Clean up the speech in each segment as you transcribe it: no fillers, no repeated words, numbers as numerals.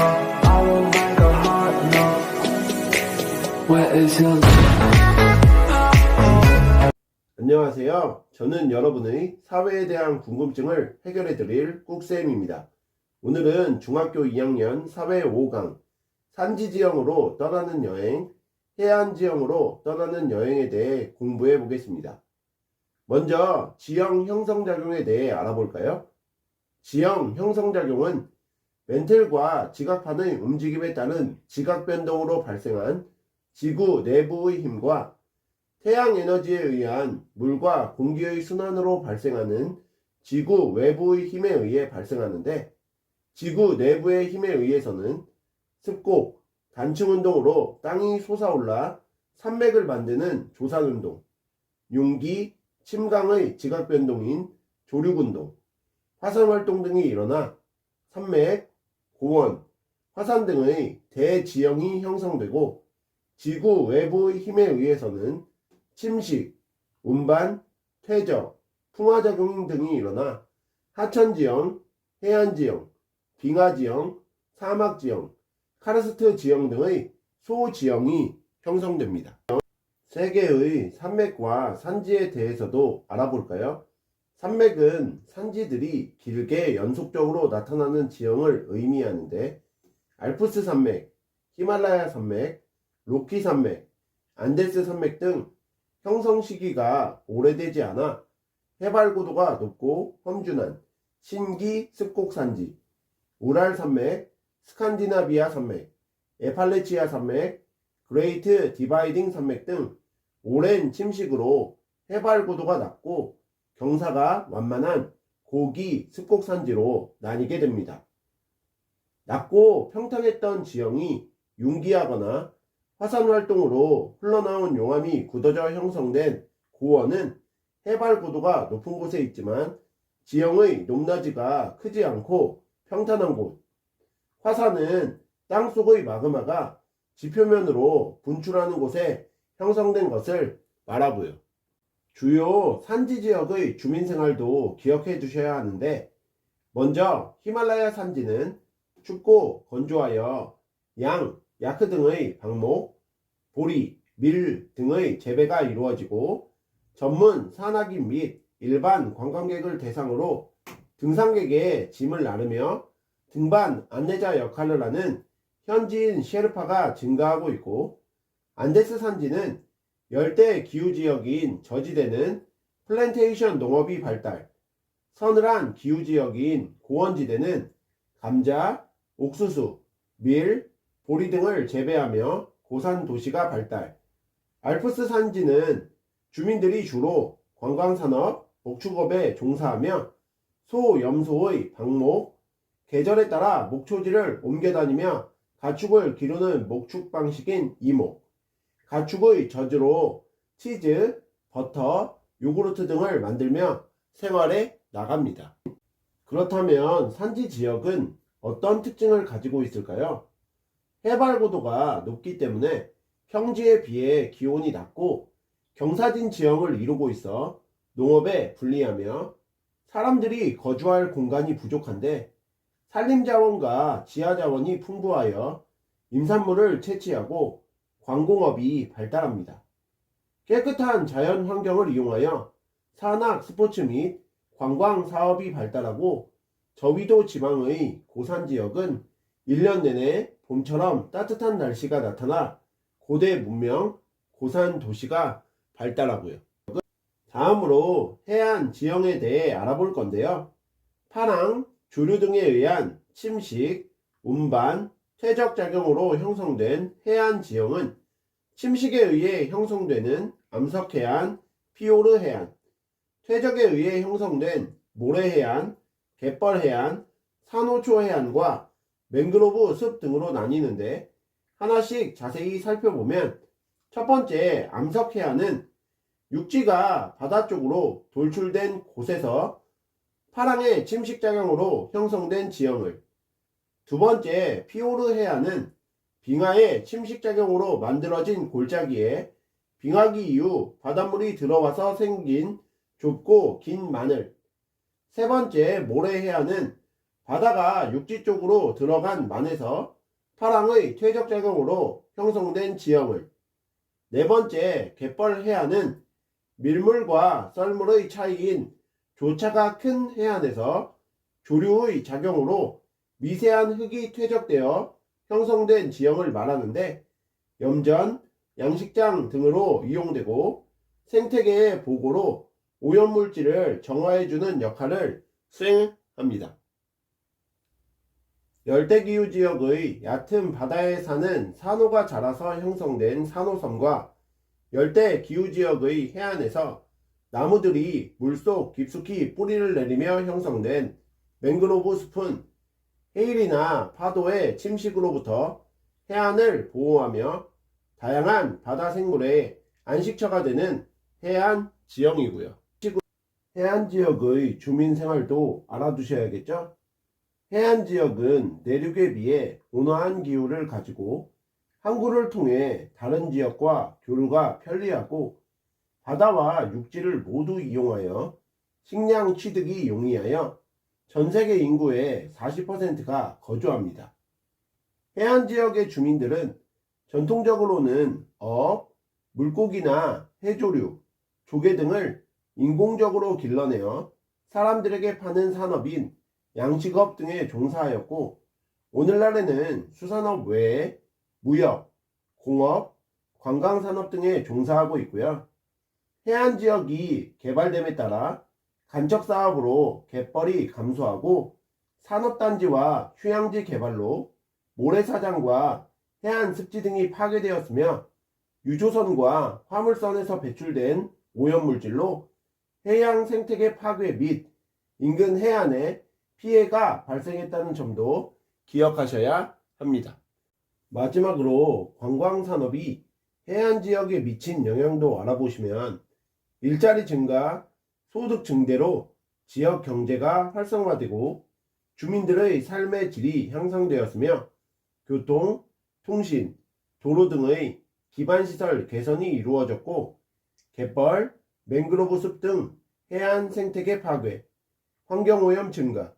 I will make a hot note. Where is your 안녕하세요. 저는 여러분의 사회에 대한 궁금증을 해결해 드릴 꾹쌤입니다. 오늘은 중학교 2학년 사회 5강 산지 지형으로 떠나는 여행, 해안 지형으로 떠나는 여행에 대해 공부해 보겠습니다. 먼저 지형 형성작용에 대해 알아볼까요? 지형 형성작용은 멘틀과 지각판의 움직임에 따른 지각 변동으로 발생한 지구 내부의 힘과 태양 에너지에 의한 물과 공기의 순환으로 발생하는 지구 외부의 힘에 의해 발생하는데, 지구 내부의 힘에 의해서는 습곡, 단층운동으로 땅이 솟아올라 산맥을 만드는 조산운동, 융기, 침강의 지각변동인 조륙운동, 화산활동 등이 일어나 산맥, 고원, 화산 등의 대지형이 형성되고, 지구 외부의 힘에 의해서는 침식, 운반, 퇴적, 풍화작용 등이 일어나 하천지형, 해안지형, 빙하지형, 사막지형, 카르스트 지형 등의 소지형이 형성됩니다. 세계의 산맥과 산지에 대해서도 알아볼까요? 산맥은 산지들이 길게 연속적으로 나타나는 지형을 의미하는데, 알프스 산맥, 히말라야 산맥, 로키 산맥, 안데스 산맥 등 형성 시기가 오래되지 않아 해발 고도가 높고 험준한 신기 습곡 산지, 우랄 산맥, 스칸디나비아 산맥, 에팔레치아 산맥, 그레이트 디바이딩 산맥 등 오랜 침식으로 해발 고도가 낮고 경사가 완만한 고기 습곡 산지로 나뉘게 됩니다. 낮고 평평했던 지형이 융기하거나 화산 활동으로 흘러나온 용암이 굳어져 형성된 고원은 해발 고도가 높은 곳에 있지만 지형의 높낮이가 크지 않고 평탄한 곳, 화산은 땅속의 마그마가 지표면으로 분출하는 곳에 형성된 것을 말하고요. 주요 산지 지역의 주민생활도 기억해 두셔야 하는데, 먼저 히말라야 산지는 춥고 건조하여 양, 야크 등의 방목, 보리, 밀 등의 재배가 이루어지고 전문 산악인 및 일반 관광객을 대상으로 등산객의 짐을 나르며 등반 안내자 역할을 하는 현지인 셰르파가 증가하고 있고, 안데스 산지는 열대 기후 지역인 저지대는 플랜테이션 농업이 발달, 서늘한 기후 지역인 고원지대는 감자, 옥수수, 밀, 보리 등을 재배하며 고산 도시가 발달, 알프스 산지는 주민들이 주로 관광산업, 목축업에 종사하며 소염소의 방목, 계절에 따라 목초지를 옮겨다니며 가축을 기르는 목축 방식인 이목, 가축의 젖으로 치즈, 버터, 요구르트 등을 만들며 생활에 나갑니다. 그렇다면 산지 지역은 어떤 특징을 가지고 있을까요? 해발 고도가 높기 때문에 평지에 비해 기온이 낮고 경사진 지형을 이루고 있어 농업에 불리하며 사람들이 거주할 공간이 부족한데 산림자원과 지하자원이 풍부하여 임산물을 채취하고 관공업이 발달합니다. 깨끗한 자연 환경을 이용하여 산악 스포츠 및 관광 사업이 발달하고, 저위도 지방의 고산 지역은 1년 내내 봄처럼 따뜻한 날씨가 나타나 고대 문명, 고산 도시가 발달하고요. 다음으로 해안 지형에 대해 알아볼 건데요. 파랑, 조류 등에 의한 침식, 운반, 퇴적 작용으로 형성된 해안 지형은 침식에 의해 형성되는 암석해안, 피오르 해안, 퇴적에 의해 형성된 모래해안, 갯벌해안, 산호초 해안과 맹그로브 숲 등으로 나뉘는데, 하나씩 자세히 살펴보면 첫 번째 암석해안은 육지가 바다 쪽으로 돌출된 곳에서 파랑의 침식작용으로 형성된 지형을, 두 번째 피오르 해안은 빙하의 침식작용으로 만들어진 골짜기에 빙하기 이후 바닷물이 들어와서 생긴 좁고 긴 마늘, 세 번째 모래 해안은 바다가 육지 쪽으로 들어간 만에서 파랑의 퇴적작용으로 형성된 지형을, 네 번째 갯벌 해안은 밀물과 썰물의 차이인 조차가 큰 해안에서 조류의 작용으로 미세한 흙이 퇴적되어 형성된 지형을 말하는데 염전, 양식장 등으로 이용되고 생태계의 보고로 오염물질을 정화해주는 역할을 수행합니다. 열대기후 지역의 얕은 바다에 사는 산호가 자라서 형성된 산호섬과 열대기후지역의 해안에서 나무들이 물속 깊숙이 뿌리를 내리며 형성된 맹그로브 숲은 해일이나 파도의 침식으로부터 해안을 보호하며 다양한 바다 생물의 안식처가 되는 해안 지형이고요. 해안 지역의 주민 생활도 알아두셔야겠죠? 해안 지역은 내륙에 비해 온화한 기후를 가지고 항구를 통해 다른 지역과 교류가 편리하고 바다와 육지를 모두 이용하여 식량 취득이 용이하여 전세계 인구의 40%가 거주합니다. 해안 지역의 주민들은 전통적으로는 어업, 물고기나 해조류, 조개 등을 인공적으로 길러내어 사람들에게 파는 산업인 양식업 등에 종사하였고 오늘날에는 수산업 외에 무역, 공업, 관광산업 등에 종사하고 있고요. 해안 지역이 개발됨에 따라 간척사업으로 갯벌이 감소하고 산업단지와 휴양지 개발로 모래사장과 해안 습지 등이 파괴되었으며 유조선과 화물선에서 배출된 오염물질로 해양 생태계 파괴 및 인근 해안에 피해가 발생했다는 점도 기억하셔야 합니다. 마지막으로 관광산업이 해안 지역에 미친 영향도 알아보시면 일자리 증가, 소득 증대로 지역 경제가 활성화되고 주민들의 삶의 질이 향상되었으며 교통, 통신, 도로 등의 기반시설 개선이 이루어졌고 갯벌, 맹그로브 숲 등 해안 생태계 파괴, 환경오염 증가,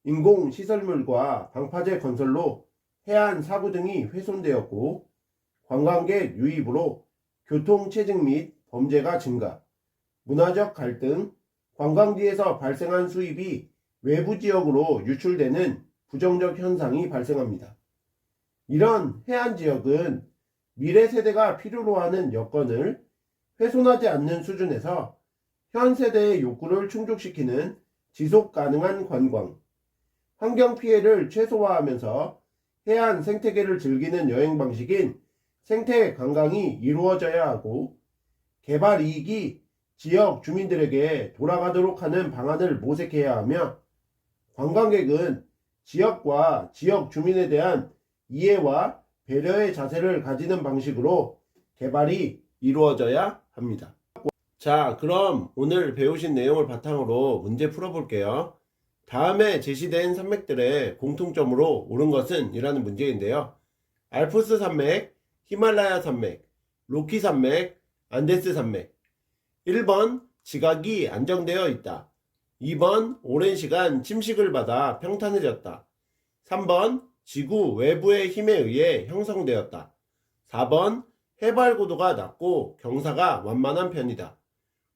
인공시설물과 방파제 건설로 해안 사고 등이 훼손되었고 관광객 유입으로 교통체증 및 범죄가 증가, 문화적 갈등, 관광지에서 발생한 수입이 외부 지역으로 유출되는 부정적 현상이 발생합니다. 이런 해안 지역은 미래 세대가 필요로 하는 여건을 훼손하지 않는 수준에서 현 세대의 욕구를 충족시키는 지속 가능한 관광, 환경 피해를 최소화하면서 해안 생태계를 즐기는 여행 방식인 생태 관광이 이루어져야 하고 개발 이익이 지역 주민들에게 돌아가도록 하는 방안을 모색해야 하며 관광객은 지역과 지역 주민에 대한 이해와 배려의 자세를 가지는 방식으로 개발이 이루어져야 합니다. 자, 그럼 오늘 배우신 내용을 바탕으로 문제 풀어볼게요. 다음에 제시된 산맥들의 공통점으로 옳은 것은 이라는 문제인데요. 알프스 산맥, 히말라야 산맥, 로키 산맥, 안데스 산맥. 1번 지각이 안정되어 있다. 2번 오랜 시간 침식을 받아 평탄해졌다. 3번 지구 외부의 힘에 의해 형성되었다. 4번 해발 고도가 낮고 경사가 완만한 편이다.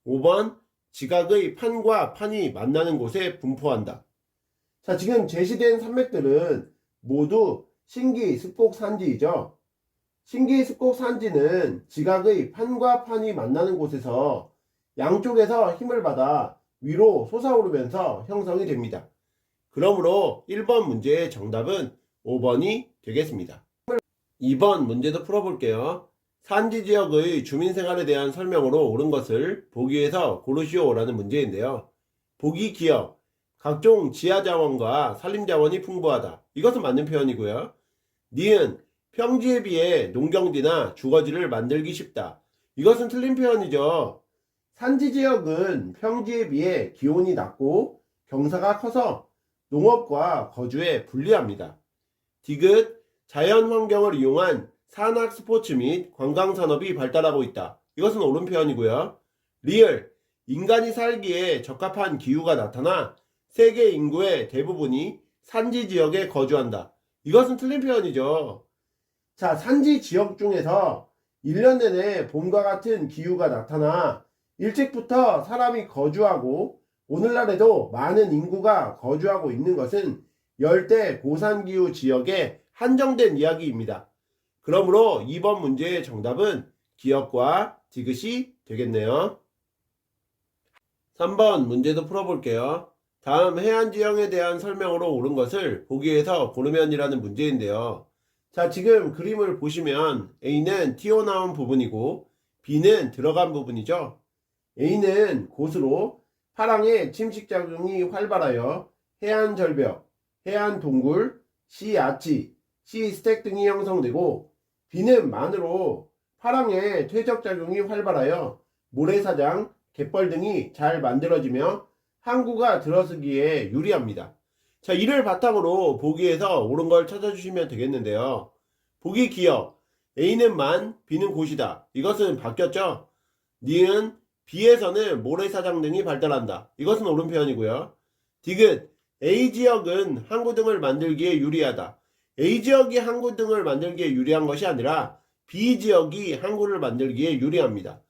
5번 지각의 판과 판이 만나는 곳에 분포한다. 자, 지금 제시된 산맥들은 모두 신기습곡산지이죠. 신기습곡산지는 지각의 판과 판이 만나는 곳에서 양쪽에서 힘을 받아 위로 솟아오르면서 형성이 됩니다. 그러므로 1번 문제의 정답은 5번이 되겠습니다. 2번 문제도 풀어볼게요. 산지 지역의 주민 생활에 대한 설명으로 옳은 것을 보기에서 고르시오라는 문제인데요. 보기 기역, 각종 지하자원과 산림자원이 풍부하다. 이것은 맞는 표현이고요. 니은, 평지에 비해 농경지나 주거지를 만들기 쉽다. 이것은 틀린 표현이죠. 산지 지역은 평지에 비해 기온이 낮고 경사가 커서 농업과 거주에 불리합니다. 디귿, 자연 환경을 이용한 산악 스포츠 및 관광 산업이 발달하고 있다. 이것은 옳은 표현이고요. 리을, 인간이 살기에 적합한 기후가 나타나 세계 인구의 대부분이 산지 지역에 거주한다. 이것은 틀린 표현이죠. 자, 산지 지역 중에서 1년 내내 봄과 같은 기후가 나타나 일찍부터 사람이 거주하고 오늘날에도 많은 인구가 거주하고 있는 것은 열대 고산기후 지역에 한정된 이야기입니다. 그러므로 2번 문제의 정답은 기역과 디귿이 되겠네요. 3번 문제도 풀어볼게요. 다음 해안 지형에 대한 설명으로 옳은 것을 보기에서 고르면이라는 문제인데요. 자, 지금 그림을 보시면 A는 튀어나온 부분이고 B는 들어간 부분이죠. A는 곳으로 파랑의 침식작용이 활발하여 해안 절벽, 해안 동굴, 시 아치, 시 스택 등이 형성되고 B는 만으로 파랑의 퇴적작용이 활발하여 모래사장, 갯벌 등이 잘 만들어지며 항구가 들어서기에 유리합니다. 자, 이를 바탕으로 보기에서 옳은 걸 찾아주시면 되겠는데요. 보기 기역, A는 만, B는 곳이다. 이것은 바뀌었죠? 니은, B에서는 모래사장 등이 발달한다. 이것은 옳은 표현이고요. 디귿, A지역은 항구 등을 만들기에 유리하다. A지역이 항구 등을 만들기에 유리한 것이 아니라 B지역이 항구를 만들기에 유리합니다.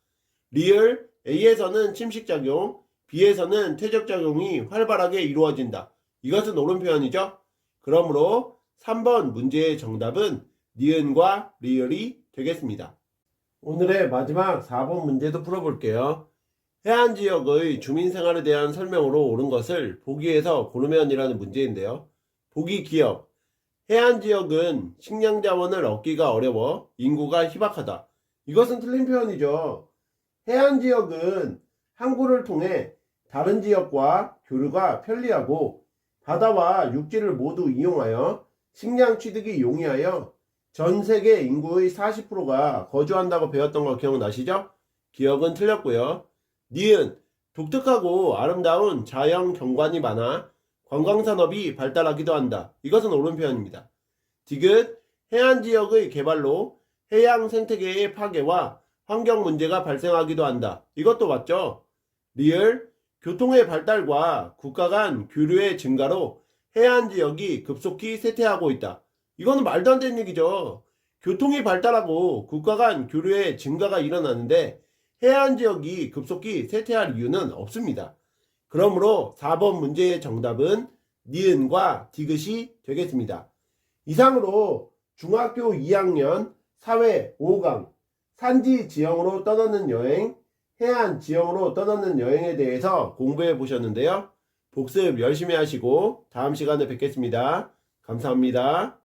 리을, A에서는 침식작용, B에서는 퇴적작용이 활발하게 이루어진다. 이것은 옳은 표현이죠? 그러므로 3번 문제의 정답은 니은과 리을이 되겠습니다. 오늘의 마지막 4번 문제도 풀어볼게요. 해안지역의 주민생활에 대한 설명으로 옳은 것을 보기에서 고르면이라는 문제인데요. 보기 기역, 해안지역은 식량자원을 얻기가 어려워 인구가 희박하다. 이것은 틀린 표현이죠. 해안지역은 항구를 통해 다른 지역과 교류가 편리하고 바다와 육지를 모두 이용하여 식량 취득이 용이하여 전 세계 인구의 40%가 거주한다고 배웠던 거 기억나시죠? 기억은 틀렸고요. 니은, 독특하고 아름다운 자연 경관이 많아 관광산업이 발달하기도 한다. 이것은 옳은 표현입니다. 디귿, 해안지역의 개발로 해양 생태계의 파괴와 환경 문제가 발생하기도 한다. 이것도 맞죠? 리을, 교통의 발달과 국가 간 교류의 증가로 해안지역이 급속히 쇠퇴하고 있다. 이거는 말도 안 되는 얘기죠. 교통이 발달하고 국가 간 교류의 증가가 일어나는데 해안지역이 급속히 쇠퇴할 이유는 없습니다. 그러므로 4번 문제의 정답은 니은과 디귿이 되겠습니다. 이상으로 중학교 2학년 사회 5강 산지 지형으로 떠나는 여행, 해안 지형으로 떠나는 여행에 대해서 공부해 보셨는데요. 복습 열심히 하시고 다음 시간에 뵙겠습니다. 감사합니다.